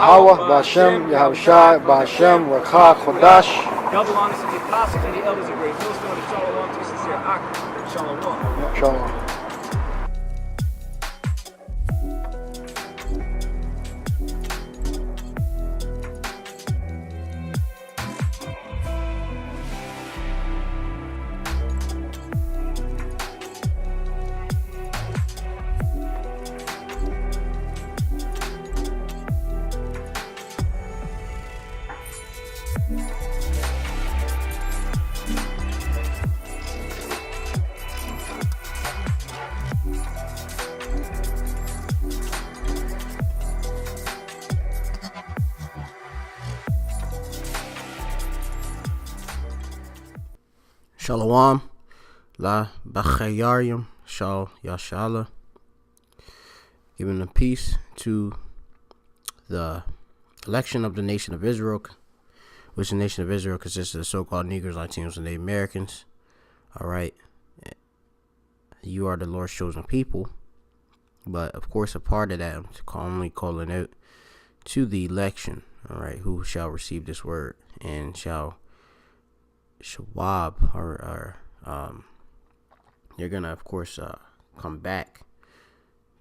Yahweh, Ba'Shem, Yahushai, Ba'Shem, Rakha, Chodash. Double honors to the apostles and the elders of Great Millstone, and shalom to sincere Ak. Shalom. Shalom. Shalom, La Bachayarium, Shal Yashala, giving a peace to the election of the nation of Israel, which the nation of Israel consists of the so-called Negroes, Latinos, and Native Americans. All right, you are the Lord's chosen people, but of course, a part of that, I'm only calling out to the election. All right, who shall receive this word and shall Shawab, or you're gonna of course come back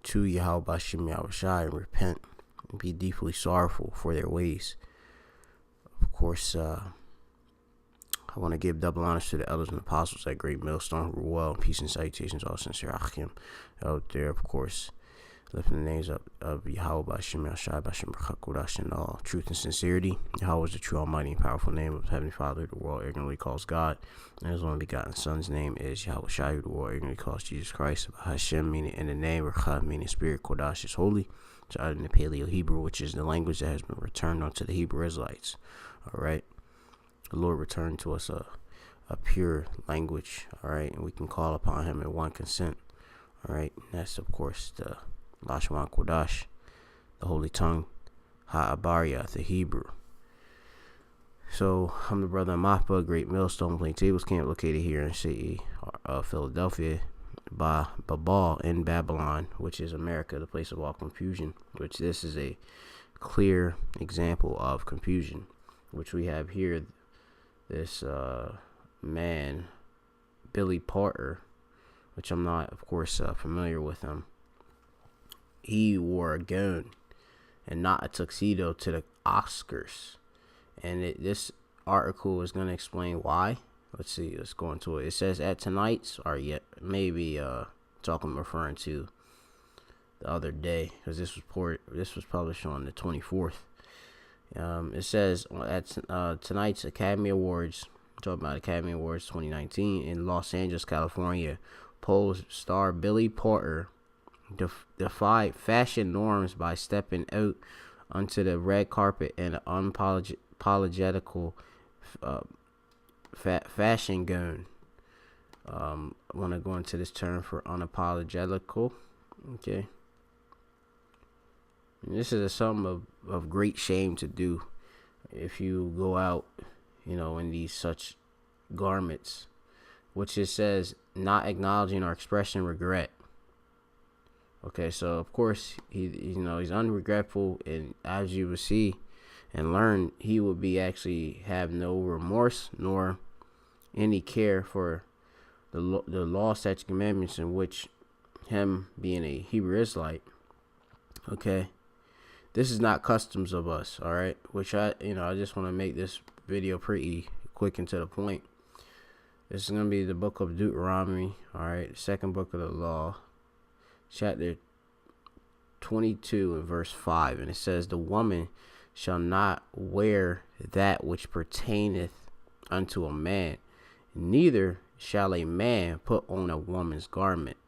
to Yahweh Ba'Shem Yahushai and repent and be deeply sorrowful for their ways. Of course, I want to give double honors to the elders and apostles at Great Millstone who were well. Peace and salutations, all sincere Achim out there, of course. Lifting the names up of Yahweh Ba'Shem Yahushai, Ba'Shem Kodash, in all truth and sincerity. Yahweh is the true, almighty, and powerful name of Heavenly Father, the world ignorantly calls God. And His only begotten Son's name is Yahweh Shai, the world ignorantly calls Jesus Christ. Hashem, meaning in the name, Rakha, meaning spirit, Kodash is holy. So out in the Paleo-Hebrew, which is the language that has been returned unto the Hebrew Israelites. All right. The Lord returned to us a pure language. All right. And we can call upon Him in one consent. All right. And that's, of course, the Lashwan Kodash, the holy tongue, Ha'abariya, the Hebrew. So, I'm the brother Mappa, Great Millstone Plaintables camp located here in the city of Philadelphia, by Babal in Babylon, which is America, the place of all confusion, which this is a clear example of confusion, which we have here. This man, Billy Porter, which I'm not, of course, familiar with him. He wore a gown and not a tuxedo to the Oscars. And this article is going to explain why. Let's see. Let's go into it. It says at tonight's, or yet maybe referring to the other day, because this was published on the 24th. It says at tonight's Academy Awards, talking about Academy Awards 2019 in Los Angeles, California, Pole star Billy Porter defied fashion norms by stepping out onto the red carpet in an unapologetical fashion gown. I want to go into this term for unapologetical. Okay. And this is something of great shame to do if you go out, in these such garments, which it says not acknowledging or expressing regret. Okay, so of course he's unregretful, and as you will see and learn, he will be actually have no remorse nor any care for the law, statutes, commandments, in which him being a Hebrew Israelite. Okay, this is not customs of us. All right, which I just want to make this video pretty quick and to the point. This is gonna be the book of Deuteronomy. All right, the second book of the law, chapter 22 and verse 5, and it says, the woman shall not wear that which pertaineth unto a man, neither shall a man put on a woman's garment,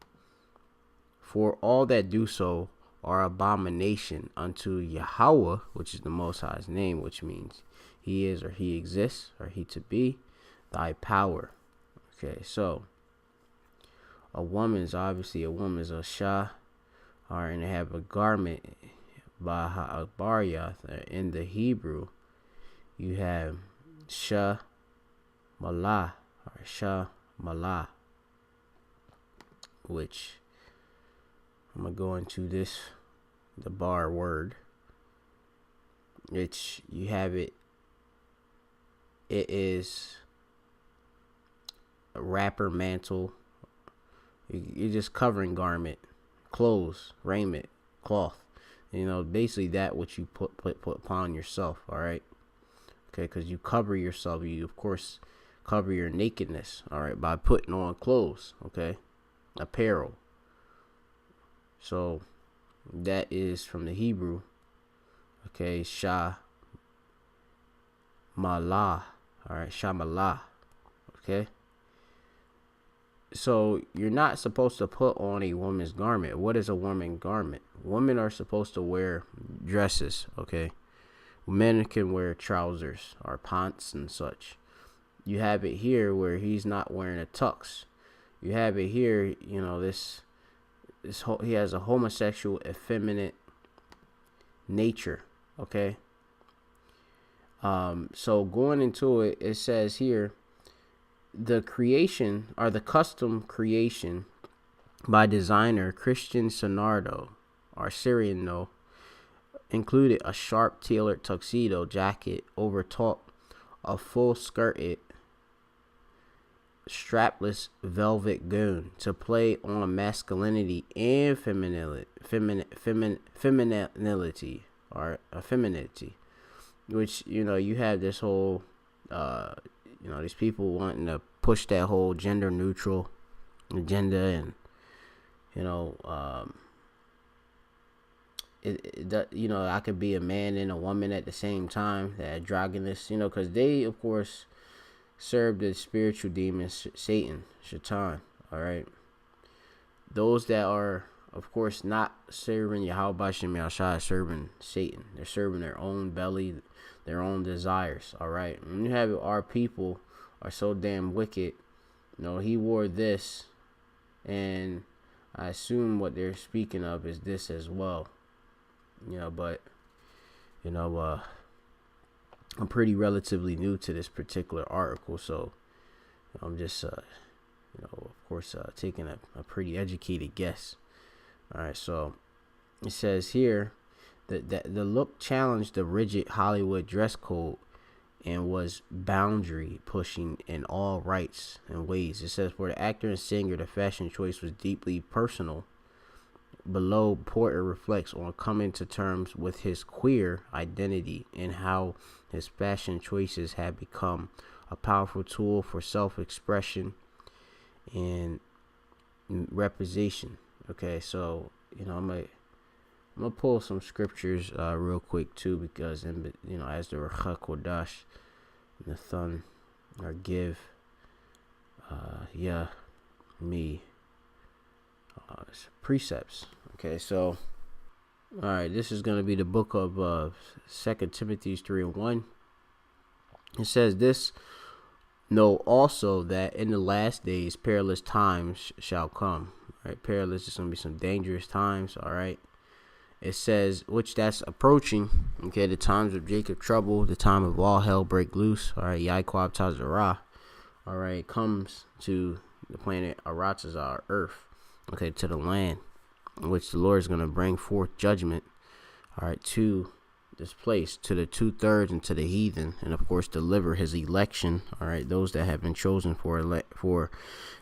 for all that do so are abomination unto Yahweh, which is the Most High's name, which means He is, or He exists, or He to be, thy power. Okay, so a woman's a shah, and they have a garment by Ha'abariya. In the Hebrew, you have shah malah, or shah malah, which I'm gonna go into the bar word, You have it. It is a wrapper, mantle. You're just covering garment, clothes, raiment, cloth. Basically that what you put upon yourself. All right. Okay, because you cover yourself. You of course cover your nakedness. All right, by putting on clothes. Okay, apparel. So that is from the Hebrew. Okay, Shah Malah. All right, Shamalah. Okay. So you're not supposed to put on a woman's garment. What is a woman's garment? Women are supposed to wear dresses. Okay. Men can wear trousers or pants and such. You have it here where he's not wearing a tux. You have it here. He has a homosexual, effeminate nature. Okay. So going into it, it says here, the creation or the custom creation by designer Christian Sonardo or Siriano included a sharp tailored tuxedo jacket over top a full skirted strapless velvet gown to play on masculinity and femininity or femininity, which you have this whole these people wanting to push that whole gender neutral agenda, and I could be a man and a woman at the same time, that androgynous, because they of course serve the spiritual demon Satan, Shaitan. All right, those that are of course not serving Yahweh Shem Yahshua, serving Satan. They're serving their own belly, their own desires. All right, when you have our people are so damn wicked. He wore this, and I assume what they're speaking of is this as well. But I'm pretty relatively new to this particular article, so I'm just of course taking a pretty educated guess. All right, so it says here that the look challenged the rigid Hollywood dress code and was boundary pushing in all rights and ways. It says for the actor and singer, the fashion choice was deeply personal. Below, Porter reflects on coming to terms with his queer identity and how his fashion choices have become a powerful tool for self-expression and representation. Okay, so I'm gonna pull some scriptures real quick too, because as the Ruach Kodash, the Thun, or give me precepts. Okay, so all right, this is gonna be the book of 2 Timothy 3:1. It says this: know also that in the last days perilous times shall come. All right, perilous is gonna be some dangerous times. All right. It says, which that's approaching, okay, the times of Jacob trouble, the time of all hell break loose, all right, Yaquab Tazarah, all right, comes to the planet Aratazar, Earth, okay, to the land, in which the Lord is going to bring forth judgment, all right, to this place, to the 2/3 and to the heathen, and of course deliver his election, all right, those that have been chosen for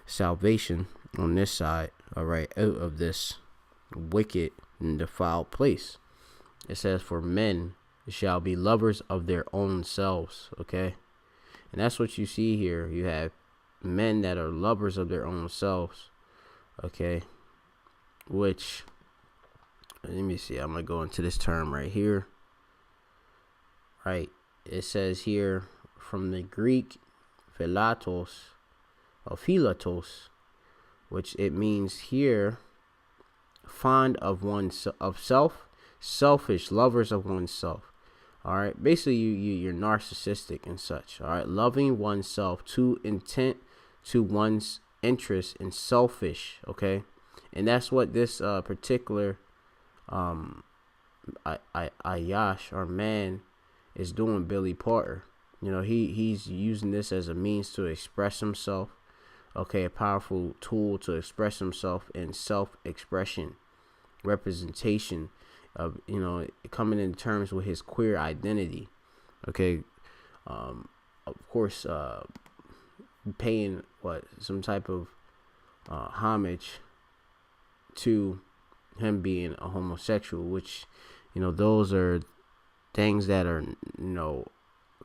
salvation on this side, all right, out of this wicked and defiled place. It says, for men shall be lovers of their own selves. Okay, and that's what you see here. You have men that are lovers of their own selves. Okay, which, let me see, I'm gonna go into this term right here. Right, it says here from the Greek philatos or philatos, which it means here fond of self, selfish, lovers of oneself. All right, basically you're narcissistic and such. All right, loving oneself, to intent to one's interest, and selfish. Okay, and that's what this particular Ayash or man is doing. Billy Porter, he's using this as a means to express himself. Okay, a powerful tool to express himself in self-expression, representation, of, coming in terms with his queer identity. Okay. Of course, paying some type of homage to him being a homosexual, which, those are things that are,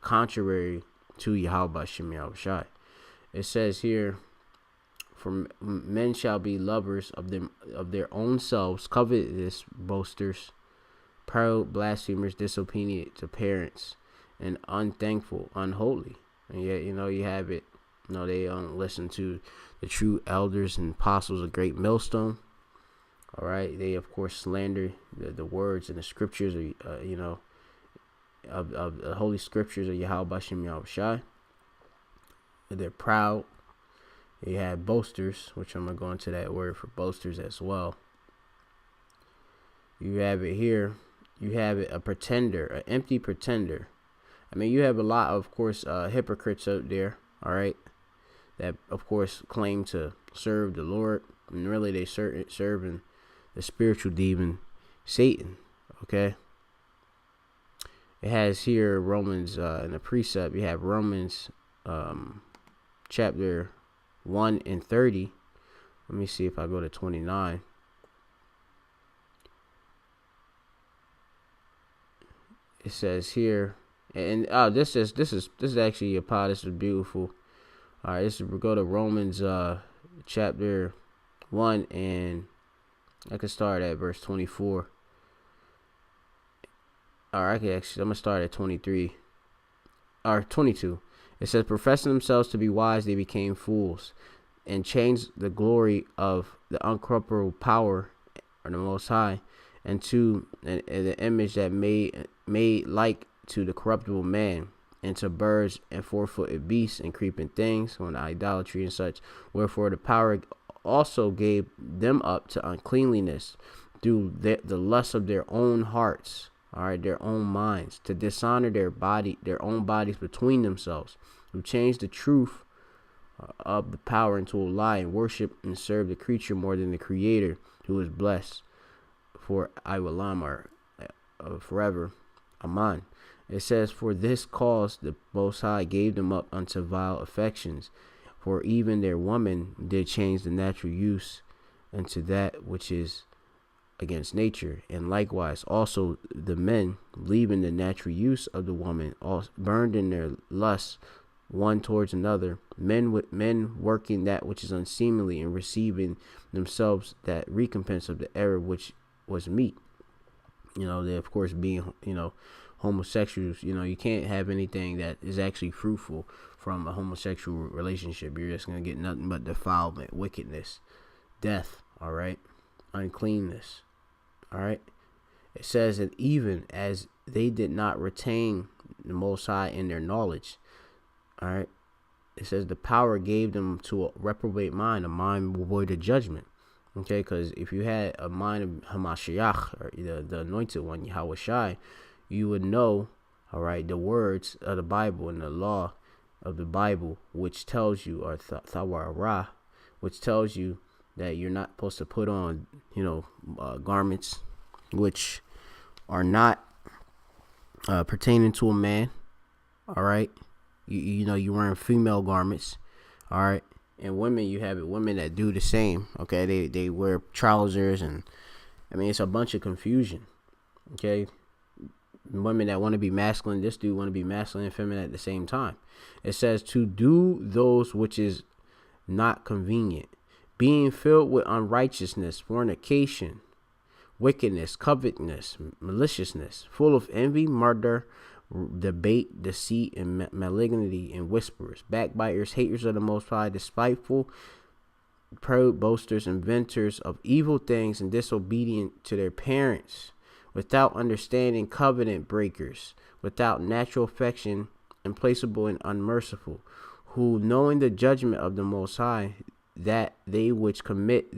contrary to Yahweh Shem Yahushai. It says here, for men shall be lovers of their own selves, covetous, boasters, proud, blasphemers, disobedient to parents, and unthankful, unholy. And yet, you have it. They don't listen to the true elders and apostles of Great Millstone. All right, they of course slander the words and the scriptures, of the holy scriptures of Yahweh Shem Yahushai. They're proud. You have boasters, which I'm gonna go into that word for boasters as well. You have it here. You have it, a pretender, an empty pretender. I mean, you have a lot of course, hypocrites out there. All right, that of course claim to serve the Lord, and really they serving the spiritual demon, Satan. Okay. It has here Romans in the precept. You have Romans chapter 1 and 30. Let me see if I go to 29. It says here, and this is actually a part. This is beautiful. All right, we go to Romans chapter 1, and I can start at verse 24. All right, I'm gonna start at 23 or 22. It says, professing themselves to be wise, they became fools, and changed the glory of the uncorruptible power or the Most High, and to the image that made like to the corruptible man, and to birds and four-footed beasts and creeping things, on idolatry and such. Wherefore the power also gave them up to uncleanliness through the lust of their own hearts. All right, their own minds, to dishonor their own bodies between themselves, who changed the truth of the power into a lie, and worship and serve the creature more than the Creator, who is blessed for Iwalam, or forever. Amen. It says, for this cause the Most High gave them up unto vile affections, for even their woman did change the natural use unto that which is against nature, and likewise also the men, leaving the natural use of the woman, all burned in their lusts one towards another, men working that which is unseemly, and receiving themselves that recompense of the error which was meet. They of course being homosexuals. You can't have anything that is actually fruitful from a homosexual relationship. You're just gonna get nothing but defilement, wickedness, death. All right, uncleanness. All right. It says that even as they did not retain the Most High in their knowledge. All right. It says the power gave them to a reprobate mind, a mind void of judgment. Okay, because if you had a mind of Hamashiach, or the anointed one, Yahweh Shai, you would know, all right, the words of the Bible and the law of the Bible, which tells you, or Thawara, which tells you that you're not supposed to put on, garments which are not pertaining to a man. All right, you're wearing female garments. All right, and women, you have it. Women that do the same. Okay, they wear trousers, and I mean it's a bunch of confusion. Okay, women that want to be masculine, this dude want to be masculine and feminine at the same time. It says to do those which is not convenient, being filled with unrighteousness, fornication, wickedness, covetousness, maliciousness, full of envy, murder, debate, deceit, and malignity, and whisperers, backbiters, haters of the Most High, despiteful, proud, boasters, inventors of evil things, and disobedient to their parents, without understanding, covenant breakers, without natural affection, implacable and unmerciful, who, knowing the judgment of the Most High, that they which commit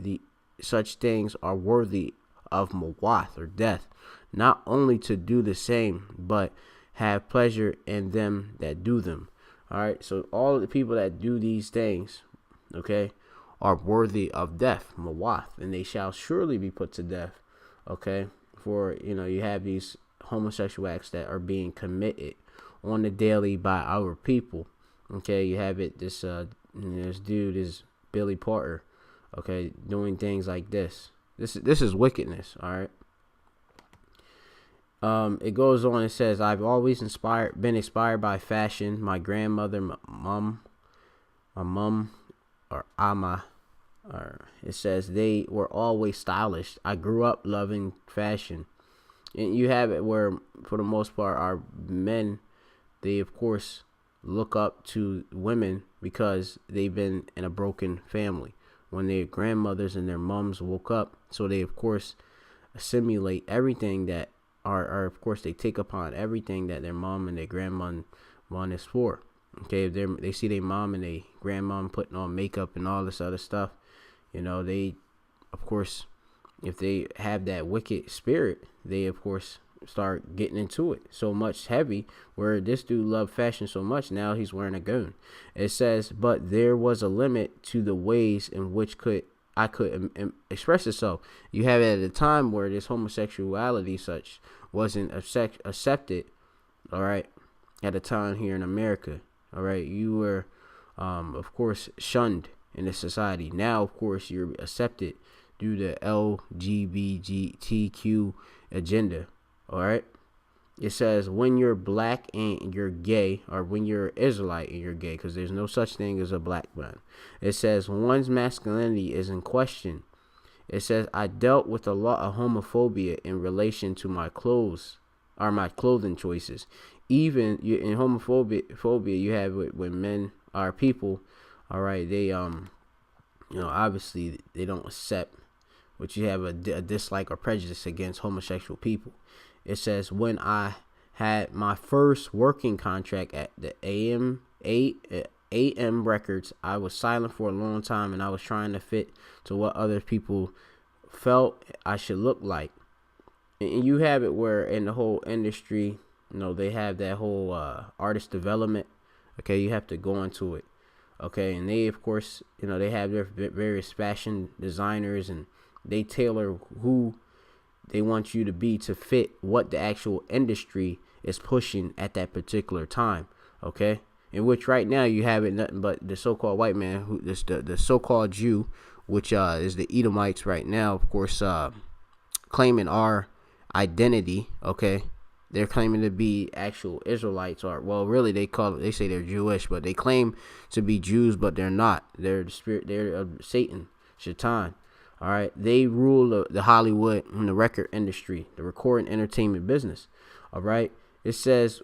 such things are worthy of mawath, or death, not only to do the same, but have pleasure in them that do them. All right, so all of the people that do these things, okay, are worthy of death, mawath, and they shall surely be put to death. Okay, therefore, you have these homosexual acts that are being committed on the daily by our people. Okay, you have it. This dude is Billy Porter. Okay, doing things like this. This is wickedness. All right. It goes on. It says, "I've always been inspired by fashion. My grandmother, my mom, or ama, or it says they were always stylish. I grew up loving fashion." And you have it where, for the most part, our men, they of course look up to women because they've been in a broken family. When their grandmothers and their moms woke up, so they of course assimilate everything that are of course they take upon everything that their mom and their grandma is for. Okay, if they see their mom and their grandmom putting on makeup and all this other stuff, they of course, if they have that wicked spirit, they of course start getting into it so much heavy, where this dude loved fashion so much, now he's wearing a gown. It says, but there was a limit to the ways in which I could express itself. You have it at a time where this homosexuality such wasn't accepted, all right, at a time here in America, all right. You were of course shunned in the society. Now of course you're accepted due to LGBTQ agenda. All right. It says, when you're black and you're gay, or when you're Israelite and you're gay, because there's no such thing as a black man. It says one's masculinity is in question. It says, I dealt with a lot of homophobia in relation to my clothes, or my clothing choices. Even in homophobia, you have it when men are people. All right, they obviously they don't accept, but you have a dislike or prejudice against homosexual people. It says, when I had my first working contract at the AM Records, I was silent for a long time, and I was trying to fit to what other people felt I should look like. And you have it where in the whole industry, they have that whole artist development. Okay, you have to go into it. Okay, and they of course, they have their various fashion designers, and they tailor who they want you to be to fit what the actual industry is pushing at that particular time. Okay, in which right now you have it nothing but the so-called white man, who this the so-called Jew, which is the Edomites right now, of course, claiming our identity. Okay, they're claiming to be actual Israelites, or well, really they say they're Jewish, but they claim to be Jews, but they're not. They're the spirit. They're Satan, Shaitan. All right, they rule the Hollywood and the record industry, the recording entertainment business. All right, it says,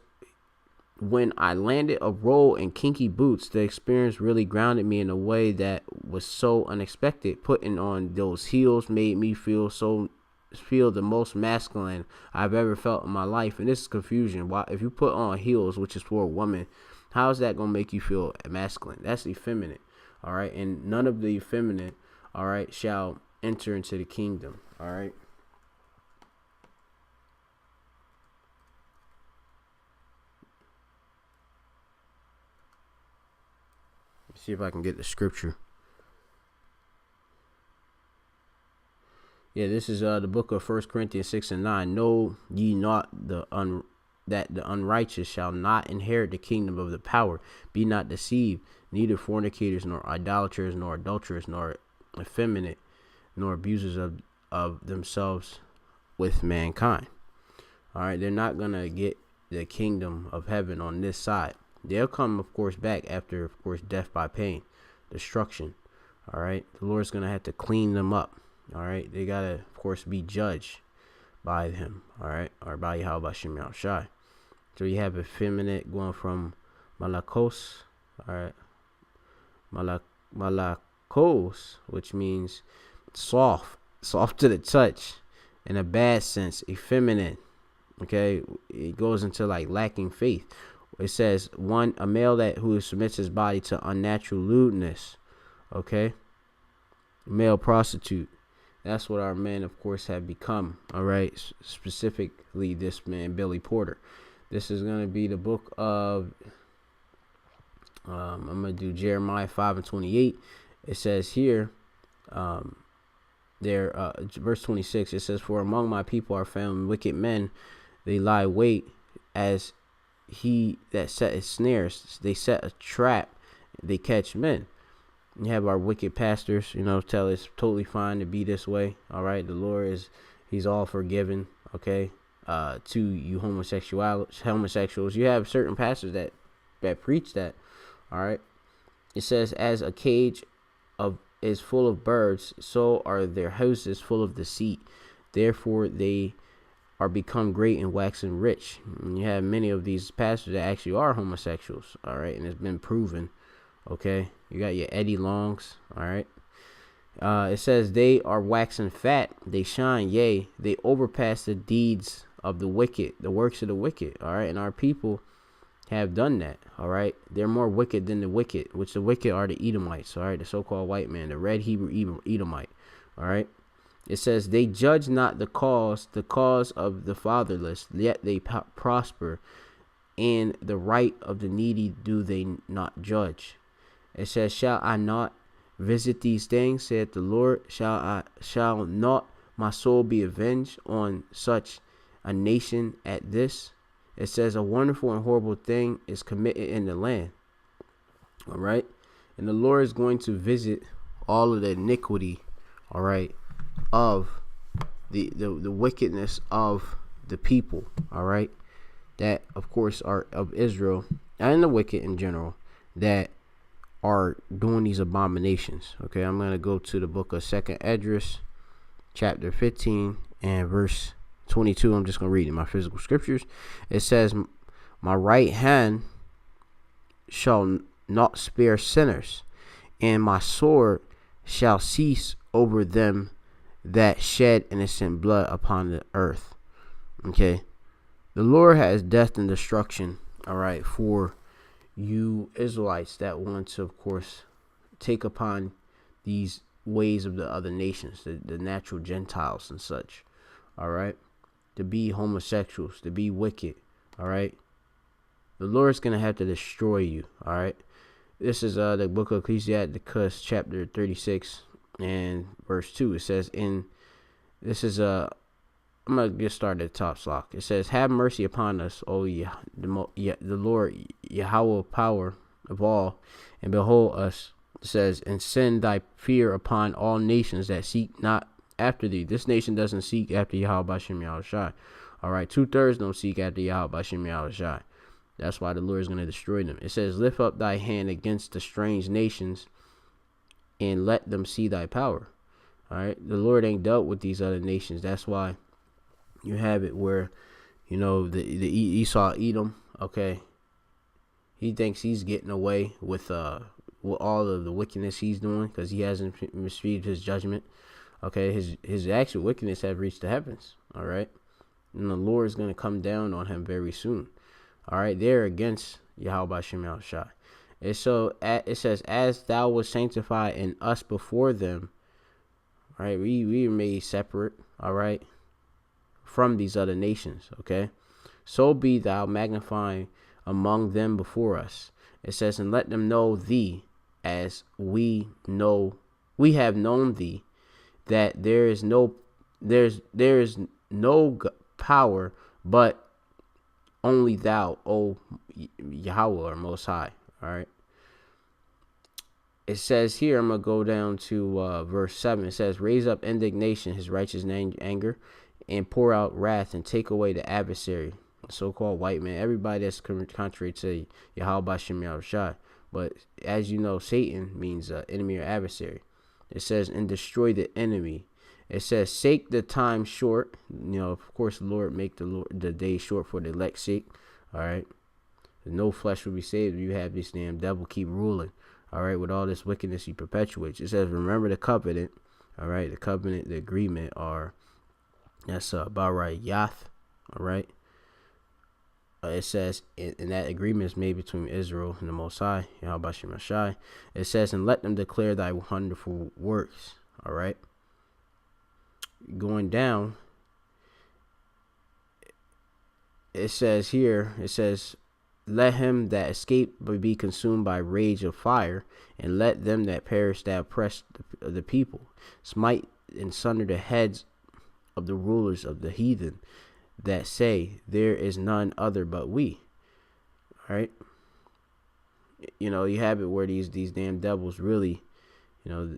when I landed a role in Kinky Boots, the experience really grounded me in a way that was so unexpected. Putting on those heels made me feel the most masculine I've ever felt in my life. And this is confusion. Why, if you put on heels, which is for a woman, how is that gonna make you feel masculine? That's effeminate. All right, and none of the effeminate, all right, shall enter into the kingdom. All right. Let's see if I can get the scripture. Yeah, this is the book of 1 Corinthians 6:9. Know ye not that the unrighteous shall not inherit the kingdom of the power. Be not deceived, neither fornicators, nor idolaters, nor adulterers, nor effeminate, nor abusers of themselves with mankind. All right, they're not gonna get the kingdom of heaven on this side. They'll come, of course, back after, of course, death by pain, destruction. All right, the Lord's gonna have to clean them up. All right, they gotta, of course, be judged by him. All right, or by Yahweh Shem Yahushai. So you have effeminate going from malakos. All right, malakos, which means soft to the touch, in a bad sense, effeminate. Okay, it goes into like lacking faith. It says a male who submits his body to unnatural lewdness. Okay, male prostitute. That's what our men, of course, have become. All right, specifically this man Billy Porter. This is gonna be the book of I'm gonna do Jeremiah 5:28. It says here, there, verse 26, it says, "For among my people are found wicked men, they lie wait as he that set snares, they set a trap, they catch men." You have our wicked pastors, tell it's totally fine to be this way. All right, the Lord he's all forgiven. Okay, to you homosexuals, you have certain pastors that preach that. All right, it says, "As a cage is full of birds, so are their houses full of deceit. Therefore they are become great and waxing rich." And you have many of these pastors that actually are homosexuals. All right, and it's been proven. Okay, you got your Eddie Longs. All right, it says, "They are waxing fat, they shine, yea, they overpass the deeds of the wicked, the works of the wicked." All right, and our people have done that. All right, they're more wicked than the wicked, which the wicked are the Edomites. All right, the so-called white man, the red Hebrew Edomite. All right, it says, "They judge not the cause of the fatherless, yet they prosper, and the right of the needy do they not judge." It says, "Shall I not visit these things, saith the Lord? Shall not my soul be avenged on such a nation at this?" It says, "A wonderful and horrible thing is committed in the land." All right, and the Lord is going to visit all of the iniquity. All right, of the wickedness of the people. All right, that of course are of Israel and the wicked in general that are doing these abominations. Okay, I'm going to go to the book of 2nd Esdras, chapter 15 and verse 22. I'm just going to read in my physical scriptures. It says, "My right hand shall not spare sinners, and my sword shall cease over them that shed innocent blood upon the earth." Okay, the Lord has death and destruction, all right, for you Israelites that want to, of course, take upon these ways of the other nations, the natural Gentiles and such. All right, to be homosexuals, to be wicked. All right, the Lord's gonna have to destroy you. All right, this is the book of Ecclesiasticus, chapter 36 and verse 2. It says, I'm gonna get started at the top slot. It says, "Have mercy upon us, O the Lord Yahweh, power of all, and behold us." It says, "And send thy fear upon all nations that seek not after thee." This nation doesn't seek after Yahweh Bashem Yahushai. All right, 2/3 don't seek after Yahweh Bashem Yahushai. That's why the Lord is gonna destroy them. It says, "Lift up thy hand against the strange nations, and let them see thy power." All right, the Lord ain't dealt with these other nations. That's why you have it where, the Esau Edom, okay, he thinks he's getting away with all of the wickedness he's doing because he hasn't received his judgment. Okay, his actual wickedness have reached the heavens. All right, and the Lord is going to come down on him very soon. All right, they're against Yahweh Shem Yahushai. And so it says, "As thou was sanctified in us before them," all right, we are made separate. All right, from these other nations. Okay, "So be thou magnified among them before us." It says, "And let them know thee as we have known thee, that there is no power but only thou, O Yahweh, or Most High." All right, it says here, I'm gonna go down to verse 7. It says, "Raise up indignation, his righteous anger, and pour out wrath, and take away the adversary," so-called white man, everybody that's contrary to Yahweh Bashem Yahushai. But as you know, Satan means enemy or adversary. It says, "And destroy the enemy." It says, "Sake the time short." Of course, the Lord make the day short for the elect's sake. All right, no flesh will be saved if you have this damn devil keep ruling. All right, with all this wickedness he perpetuates. It says, "Remember the covenant." All right, the covenant, the agreement are. That's about right. Yath. All right. It says, and that agreement is made between Israel and the Most High, Yahweh Shem Yahushai. It says, "And let them declare thy wonderful works." All right. Going down, it says here, "Let him that escape be consumed by rage of fire, and let them that perish that oppress the people. Smite and sunder the heads of the rulers of the heathen that say there is none other but we. All right. You know, you have it where these damn devils really, you know,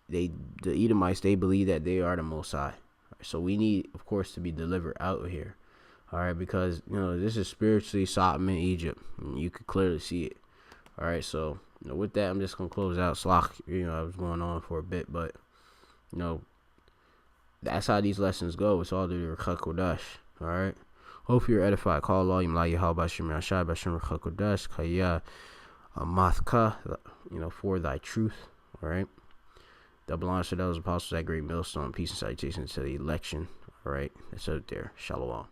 the Edomites, they believe that they are the Most High. So we need, of course, to be delivered out of here. All right, because, you know, this is spiritually Sodom and Egypt. And you could clearly see it. All right, so, you know, with that, I'm just going to close out. Slock, you know, I was going on for a bit, but, you know, that's how these lessons go. It's all due to Ruach HaKodesh. All right. Hope you're edified. Call Allah, Yimla Yahal Bashim Yashai Bashim Ruach HaKodesh Kaya Mathka, you know, for thy truth. All right. Double honor to those apostles at Great Millstone. Peace and salutations to the election. All right. That's out there. Shalom.